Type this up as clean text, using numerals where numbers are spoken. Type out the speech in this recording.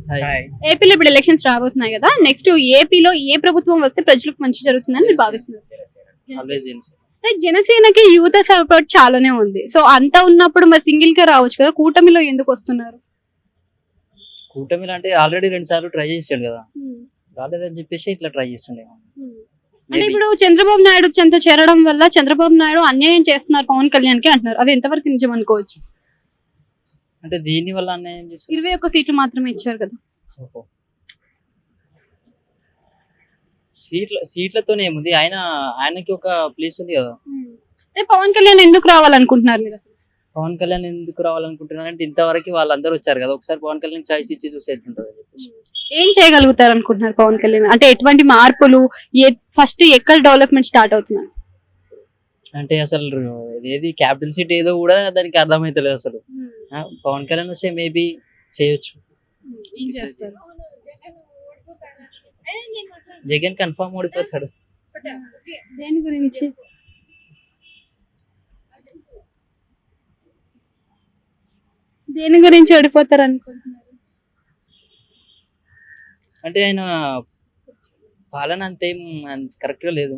Hi. ఏపీలో ఇప్పుడు elections రాబోతున్నాయి కదా, నెక్స్ట్ ఏపీలో ఏ ప్రభుత్వం వస్తే ప్రజలకు మంచి జరుగుతుందని మీరు భావిస్తున్నారు? Always gents. అంటే జనసేనకి యువత సపోర్ట్ చాలానే ఉంది. సో అంతా ఉన్నప్పుడు మరి సింగిల్ గా రావచ్చు కదా, కూటమిలో ఎందుకు వస్తున్నారు? కూటమిలో అంటే ఆల్రెడీ 2 సార్లు ట్రై చేసాడు కదా, రాలేదని చెప్పేసి ఇట్లా ట్రై చేస్తుండే. అంటే ఇప్పుడు చంద్రబాబు నాయుడు చెంత చేరడం వల్ల చంద్రబాబు నాయుడు అన్యాయం చేస్తున్నారు పవన్ కళ్యాణ్ కి అంటున్నారు. అది ఎంతవరకు నిజం అనుకోవచ్చు? అంటే దీని వల్ల అన్యాయం చేస్తారు. 21 సీట్లు మాత్రమే ఇచ్చారు కదా. సీట్లతోనే ఏముంది, ఆయనకి ఒక ప్లేస్ ఉంది కదా. అంటే పవన్ కళ్యాణ్ ఎందుకు రావాలనుకుంటున్నారు మీరు అసలు? పవన్ కళ్యాణ్ ఎందుకు రావాలనుకుంటున్నారు అంటే ఇంతవరకు వాళ్ళందరూ వచ్చారు కదా, ఒకసారి పవన్ కళ్యాణ్ చాయిస్ ఇచ్చి చూసి ఎట్లుంటుంది అని చెప్పేసి. ఏం చేయగలుగుతారు అనుకుంటున్నారు పవన్ కళ్యాణ్? అంటే ఎటువంటి మార్పులు, ఫస్ట్ ఎక్కడ డెవలప్మెంట్ స్టార్ట్ అవుతున్నారు? అంటే అసలు ఏది క్యాపిటల్ సిటీ ఏదో కూడా దానికి అర్థమైతలేదు అసలు. పవన్ కళ్యాణ్ వస్తే మేబీ చేయొచ్చు. ఏం చేస్తారు? జగన్ కన్ఫర్మ్ ఓడిపోతాడు. దేని గురించి? దేని గురించి ఓడిపోతారు అనుకుంటున్నారు? అంటే ఆయన పాలన అంతేం కరెక్ట్ గా లేదు.